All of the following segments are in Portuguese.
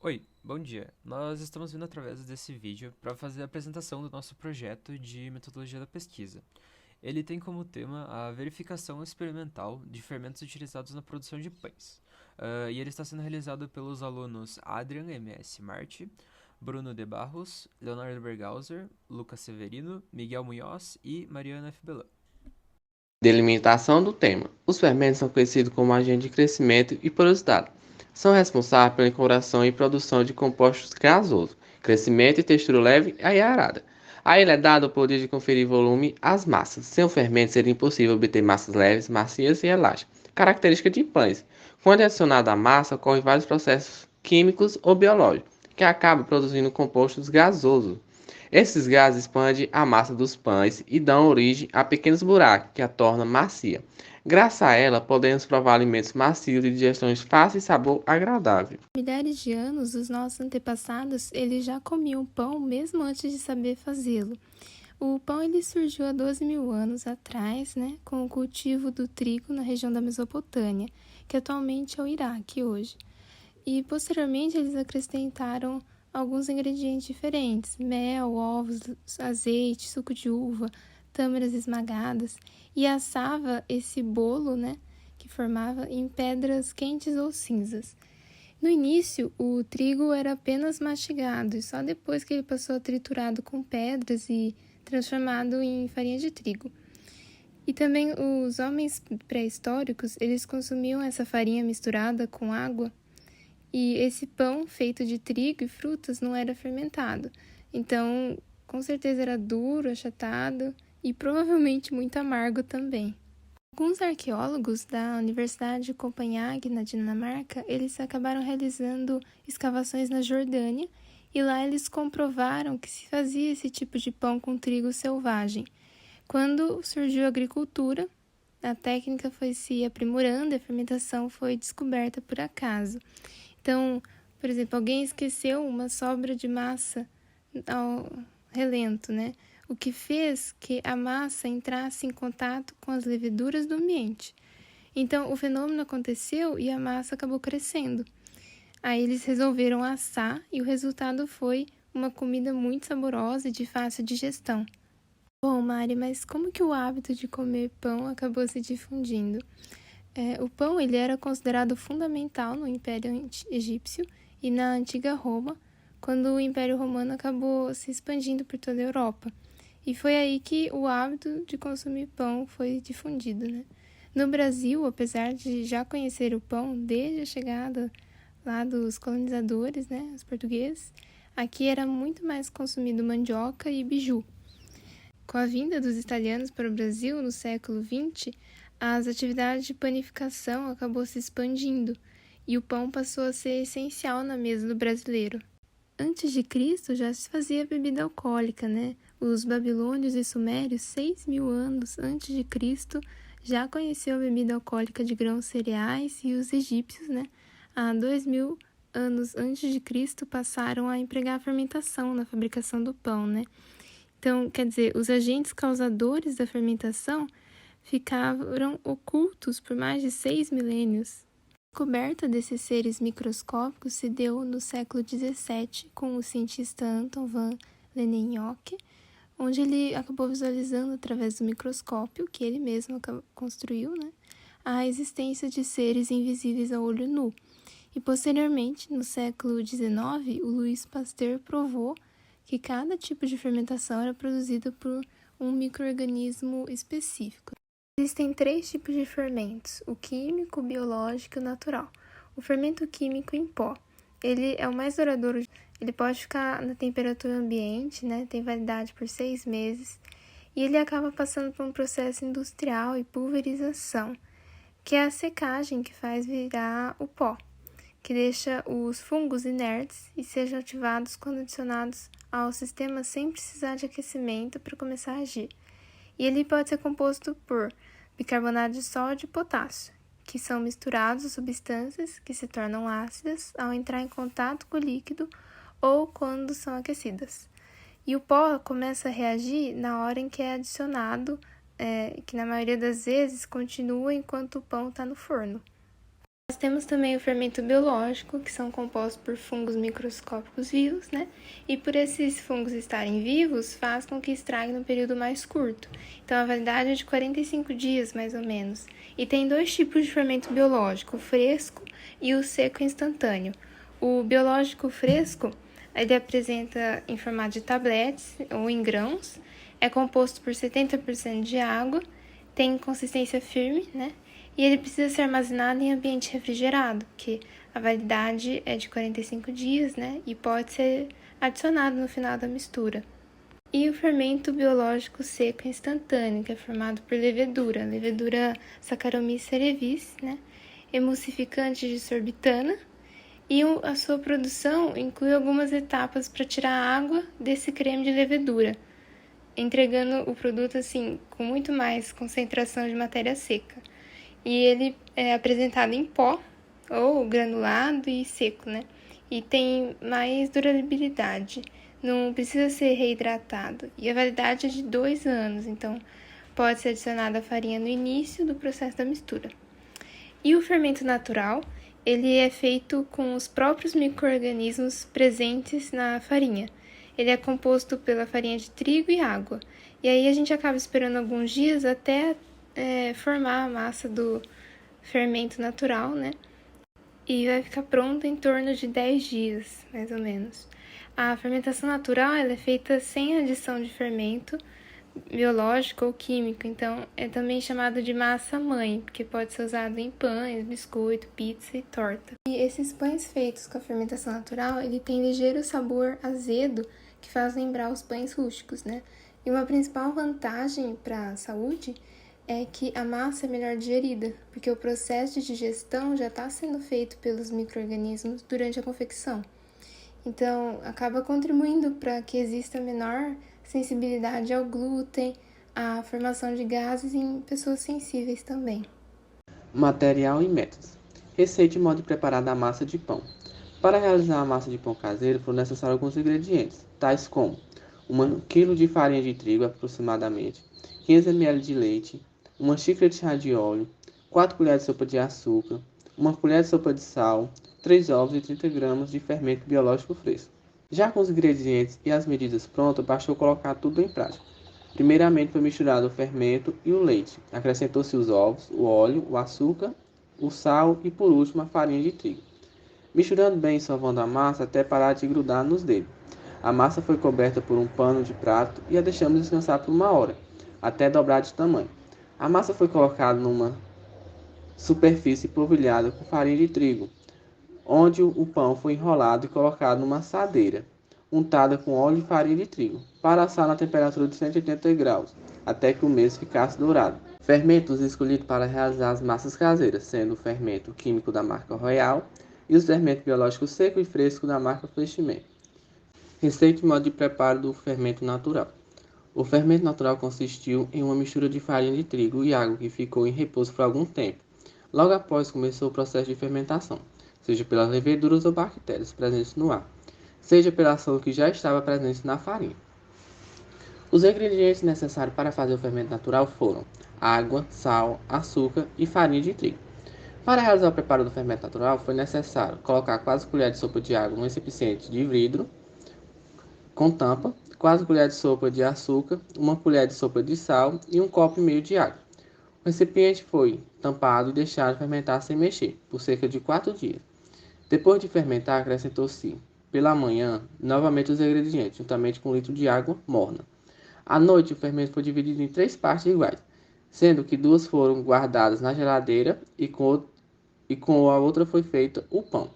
Oi, bom dia. Nós estamos vindo através desse vídeo para fazer a apresentação do nosso projeto de metodologia da pesquisa. Ele tem como tema a verificação experimental de fermentos utilizados na produção de pães. E ele está sendo realizado pelos alunos Adrian M.S. Marti, Bruno de Barros, Leonardo Bergauser, Lucas Severino, Miguel Munhoz e Mariana F. Belan. Delimitação do tema. Os fermentos são conhecidos como agentes de crescimento e porosidade. São responsáveis pela incorporação e produção de compostos gasosos, crescimento e textura leve e aerada. A ele é dado o poder de conferir volume às massas. Sem o fermento seria impossível obter massas leves, macias e elásticas, característica de pães. Quando é adicionado à massa, ocorrem vários processos químicos ou biológicos, que acabam produzindo compostos gasosos. Esses gases expandem a massa dos pães e dão origem a pequenos buracos que a tornam macia. Graças a ela, podemos provar alimentos macios de digestão fácil e sabor agradável. Milhares de anos, os nossos antepassados, eles já comiam pão mesmo antes de saber fazê-lo. O pão ele surgiu há 12 mil anos atrás, né, com o cultivo do trigo na região da Mesopotâmia, que atualmente é o Iraque hoje. E posteriormente eles acrescentaram alguns ingredientes diferentes: mel, ovos, azeite, suco de uva, tâmaras esmagadas, e assava esse bolo, né, que formava em pedras quentes ou cinzas. No início, o trigo era apenas mastigado e só depois que ele passou a triturado com pedras e transformado em farinha de trigo. E também os homens pré-históricos, eles consumiam essa farinha misturada com água, e esse pão feito de trigo e frutas não era fermentado. Então, com certeza era duro, achatado e provavelmente muito amargo também. Alguns arqueólogos da Universidade de Copenhague, na Dinamarca, eles acabaram realizando escavações na Jordânia e lá eles comprovaram que se fazia esse tipo de pão com trigo selvagem. Quando surgiu a agricultura, a técnica foi se aprimorando e a fermentação foi descoberta por acaso. Então, por exemplo, alguém esqueceu uma sobra de massa ao relento, né? O que fez que a massa entrasse em contato com as leveduras do ambiente. Então, o fenômeno aconteceu e a massa acabou crescendo. Aí eles resolveram assar e o resultado foi uma comida muito saborosa e de fácil digestão. Bom, Mari, mas como que o hábito de comer pão acabou se difundindo? O pão ele era considerado fundamental no Império Egípcio e na antiga Roma, quando o Império Romano acabou se expandindo por toda a Europa. E foi aí que o hábito de consumir pão foi difundido, né? No Brasil, apesar de já conhecer o pão desde a chegada lá dos colonizadores, né, os portugueses, aqui era muito mais consumido mandioca e biju. Com a vinda dos italianos para o Brasil no século XX, as atividades de panificação acabou se expandindo e o pão passou a ser essencial na mesa do brasileiro. Antes de Cristo já se fazia bebida alcoólica, né? Os babilônios e sumérios, 6 mil anos antes de Cristo, já conheciam a bebida alcoólica de grãos cereais e os egípcios, né? Há 2 mil anos antes de Cristo passaram a empregar a fermentação na fabricação do pão, né? Então, quer dizer, os agentes causadores da fermentação ficaram ocultos por mais de 6 milênios. A descoberta desses seres microscópicos se deu no século XVII com o cientista Anton van Leeuwenhoek, onde ele acabou visualizando através do microscópio, que ele mesmo construiu, né, a existência de seres invisíveis ao olho nu. E posteriormente, no século XIX, o Louis Pasteur provou que cada tipo de fermentação era produzido por um micro-organismo específico. Existem 3 tipos de fermentos: o químico, o biológico e o natural. O fermento químico em pó, ele é o mais duradouro, ele pode ficar na temperatura ambiente, né? Tem validade por 6 meses, e ele acaba passando por um processo industrial e pulverização, que é a secagem que faz virar o pó, que deixa os fungos inertes e sejam ativados quando adicionados ao sistema sem precisar de aquecimento para começar a agir. E ele pode ser composto por bicarbonato de sódio e potássio, que são misturados a substâncias que se tornam ácidas ao entrar em contato com o líquido ou quando são aquecidas. E o pó começa a reagir na hora em que é adicionado, que na maioria das vezes continua enquanto o pão está no forno. Nós temos também o fermento biológico, que são compostos por fungos microscópicos vivos, né? E por esses fungos estarem vivos, faz com que estrague num período mais curto. Então, a validade é de 45 dias, mais ou menos. E tem dois tipos de fermento biológico, o fresco e o seco instantâneo. O biológico fresco, ele apresenta em formato de tabletes ou em grãos, é composto por 70% de água, tem consistência firme, né? E ele precisa ser armazenado em ambiente refrigerado, porque a validade é de 45 dias, né? E pode ser adicionado no final da mistura. E o fermento biológico seco instantâneo, que é formado por levedura Saccharomyces cerevisiae, né? Emulsificante de sorbitana. E a sua produção inclui algumas etapas para tirar a água desse creme de levedura, entregando o produto assim com muito mais concentração de matéria seca. E ele é apresentado em pó, ou granulado e seco, né? E tem mais durabilidade. Não precisa ser reidratado. E a validade é de 2 anos, então pode ser adicionada a farinha no início do processo da mistura. E o fermento natural, ele é feito com os próprios micro-organismos presentes na farinha. Ele é composto pela farinha de trigo e água. E aí a gente acaba esperando alguns dias até formar a massa do fermento natural, né? E vai ficar pronto em torno de 10 dias, mais ou menos. A fermentação natural ela é feita sem adição de fermento biológico ou químico, então é também chamado de massa-mãe, porque pode ser usado em pães, biscoito, pizza e torta. E esses pães feitos com a fermentação natural, ele tem ligeiro sabor azedo, que faz lembrar os pães rústicos, né? E uma principal vantagem para a saúde é que a massa é melhor digerida, porque o processo de digestão já está sendo feito pelos micro-organismos durante a confecção. Então, acaba contribuindo para que exista menor sensibilidade ao glúten, a formação de gases em pessoas sensíveis também. Material e métodos. Receita e modo de preparar da massa de pão. Para realizar a massa de pão caseiro foram necessários alguns ingredientes, tais como 1 kg de farinha de trigo aproximadamente, 500 ml de leite, 1 xícara de chá de óleo, 4 colheres de sopa de açúcar, 1 colher de sopa de sal, 3 ovos e 30 gramas de fermento biológico fresco. Já com os ingredientes e as medidas prontas, bastou colocar tudo em prática. Primeiramente foi misturado o fermento e o leite. Acrescentou-se os ovos, o óleo, o açúcar, o sal e por último a farinha de trigo. Misturando bem e sovando a massa até parar de grudar nos dedos. A massa foi coberta por um pano de prato e a deixamos descansar por 1 hora, até dobrar de tamanho. A massa foi colocada numa superfície polvilhada com farinha de trigo, onde o pão foi enrolado e colocado numa assadeira, untada com óleo e farinha de trigo, para assar na temperatura de 180 graus, até que o mesmo ficasse dourado. Fermentos escolhidos para realizar as massas caseiras, sendo o fermento químico da marca Royal e os fermentos biológicos seco e fresco da marca Fleshman. Receita e modo de preparo do fermento natural. O fermento natural consistiu em uma mistura de farinha de trigo e água que ficou em repouso por algum tempo. Logo após começou o processo de fermentação, seja pelas leveduras ou bactérias presentes no ar, seja pela ação que já estava presente na farinha. Os ingredientes necessários para fazer o fermento natural foram água, sal, açúcar e farinha de trigo. Para realizar o preparo do fermento natural, foi necessário colocar 4 colheres de sopa de água num recipiente de vidro com tampa, 4 colheres de sopa de açúcar, 1 colher de sopa de sal e 1,5 copo de água. O recipiente foi tampado e deixado fermentar sem mexer, por cerca de 4 dias. Depois de fermentar, acrescentou-se, pela manhã, novamente os ingredientes, juntamente com 1 litro de água morna. À noite, o fermento foi dividido em 3 partes iguais, sendo que 2 foram guardadas na geladeira e com a outra foi feito o pão.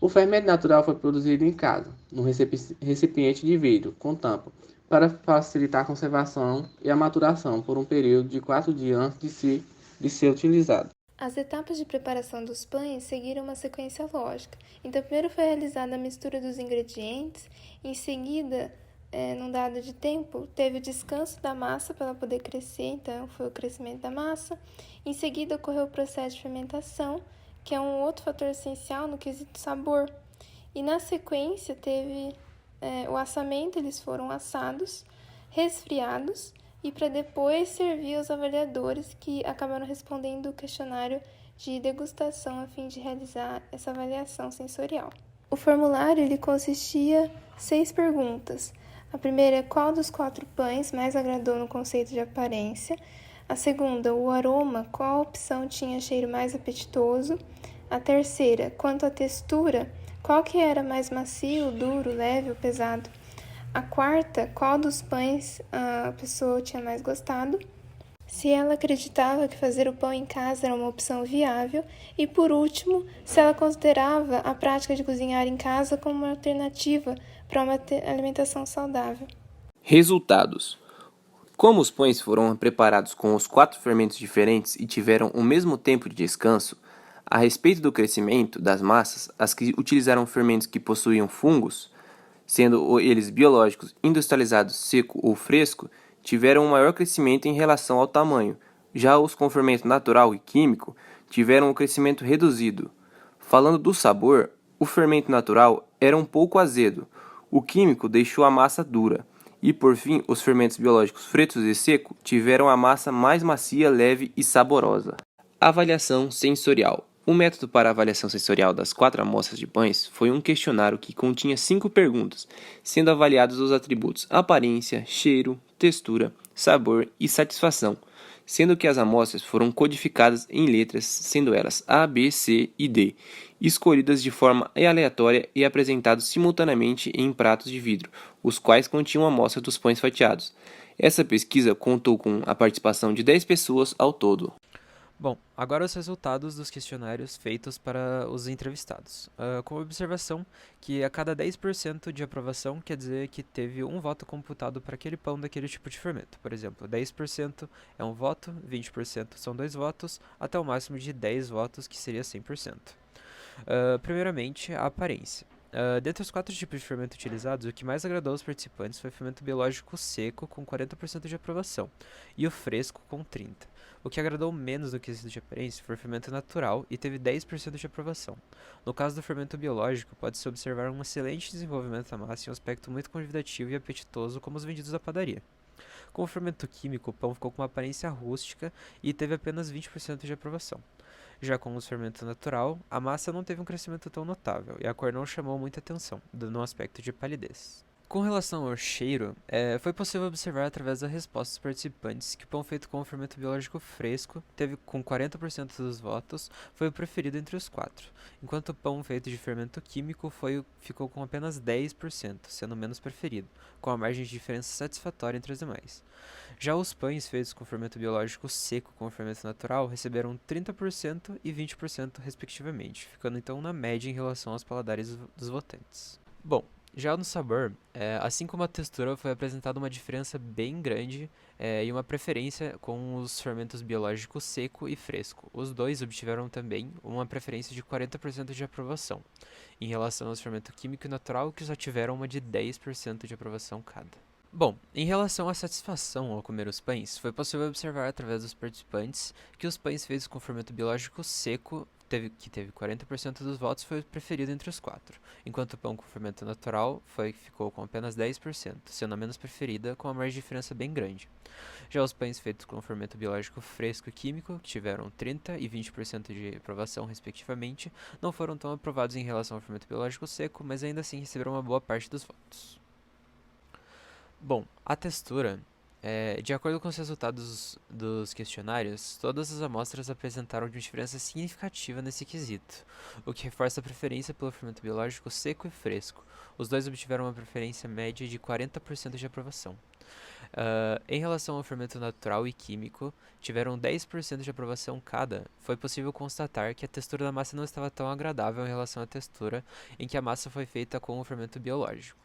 O fermento natural foi produzido em casa, num recipiente de vidro com tampa, para facilitar a conservação e a maturação por um período de 4 dias antes de ser utilizado. As etapas de preparação dos pães seguiram uma sequência lógica. Então, primeiro foi realizada a mistura dos ingredientes, em seguida, num dado de tempo, teve o descanso da massa para ela poder crescer, então foi o crescimento da massa. Em seguida, ocorreu o processo de fermentação, que é um outro fator essencial no quesito sabor. E na sequência teve o assamento, eles foram assados, resfriados, e para depois servir aos avaliadores que acabaram respondendo o questionário de degustação a fim de realizar essa avaliação sensorial. O formulário ele consistia 6 perguntas. A primeira é qual dos 4 pães mais agradou no conceito de aparência. A segunda, o aroma, qual opção tinha cheiro mais apetitoso. A terceira, quanto à textura, qual que era mais macio, duro, leve ou pesado. A quarta, qual dos pães a pessoa tinha mais gostado. Se ela acreditava que fazer o pão em casa era uma opção viável. E, por último, se ela considerava a prática de cozinhar em casa como uma alternativa para uma alimentação saudável. Resultados. Como os pães foram preparados com os 4 fermentos diferentes e tiveram o mesmo tempo de descanso, a respeito do crescimento das massas, as que utilizaram fermentos que possuíam fungos, sendo eles biológicos, industrializados, seco ou fresco, tiveram um maior crescimento em relação ao tamanho. Já os com fermento natural e químico tiveram um crescimento reduzido. Falando do sabor, o fermento natural era um pouco azedo, o químico deixou a massa dura, e por fim os fermentos biológicos frescos e seco tiveram a massa mais macia, leve e saborosa. Avaliação sensorial. O método para a avaliação sensorial das 4 amostras de pães foi um questionário que continha 5 perguntas, sendo avaliados os atributos aparência, cheiro, textura, sabor e satisfação, sendo que as amostras foram codificadas em letras, sendo elas A, B, C e D, escolhidas de forma aleatória e apresentadas simultaneamente em pratos de vidro, os quais continham amostras dos pães fatiados. Essa pesquisa contou com a participação de 10 pessoas ao todo. Bom, agora os resultados dos questionários feitos para os entrevistados. Com a observação que a cada 10% de aprovação quer dizer que teve um voto computado para aquele pão daquele tipo de fermento. Por exemplo, 10% é um voto, 20% são 2 votos, até o máximo de 10 votos, que seria 100%. Primeiramente, a aparência. Dentre os 4 tipos de fermento utilizados, o que mais agradou aos participantes foi o fermento biológico seco, com 40% de aprovação, e o fresco, com 30%. O que agradou menos no quesito de aparência foi o fermento natural e teve 10% de aprovação. No caso do fermento biológico, pode-se observar um excelente desenvolvimento da massa e um aspecto muito convidativo e apetitoso, como os vendidos da padaria. Com o fermento químico, o pão ficou com uma aparência rústica e teve apenas 20% de aprovação. Já com o fermento natural, a massa não teve um crescimento tão notável e a cor não chamou muita atenção, dando um aspecto de palidez. Com relação ao cheiro, foi possível observar através da resposta dos participantes que o pão feito com o fermento biológico fresco, teve com 40% dos votos, foi o preferido entre os 4, enquanto o pão feito de fermento químico ficou com apenas 10%, sendo o menos preferido, com a margem de diferença satisfatória entre os demais. Já os pães feitos com fermento biológico seco com fermento natural receberam 30% e 20% respectivamente, ficando então na média em relação aos paladares dos votantes. Bom, já no sabor, assim como a textura, foi apresentada uma diferença bem grande e uma preferência com os fermentos biológicos seco e fresco. Os dois obtiveram também uma preferência de 40% de aprovação, em relação aos fermentos químico e natural, que só tiveram uma de 10% de aprovação cada. Bom, em relação à satisfação ao comer os pães, foi possível observar através dos participantes que os pães feitos com fermento biológico seco, que teve 40% dos votos, foi o preferido entre os 4, enquanto o pão com fermento natural ficou com apenas 10%, sendo a menos preferida, com uma margem de diferença bem grande. Já os pães feitos com fermento biológico fresco e químico, que tiveram 30% e 20% de aprovação, respectivamente, não foram tão aprovados em relação ao fermento biológico seco, mas ainda assim receberam uma boa parte dos votos. Bom, a textura. De acordo com os resultados dos questionários, todas as amostras apresentaram uma diferença significativa nesse quesito, o que reforça a preferência pelo fermento biológico seco e fresco. Os dois obtiveram uma preferência média de 40% de aprovação. Em relação ao fermento natural e químico, tiveram 10% de aprovação cada. Foi possível constatar que a textura da massa não estava tão agradável em relação à textura em que a massa foi feita com o fermento biológico.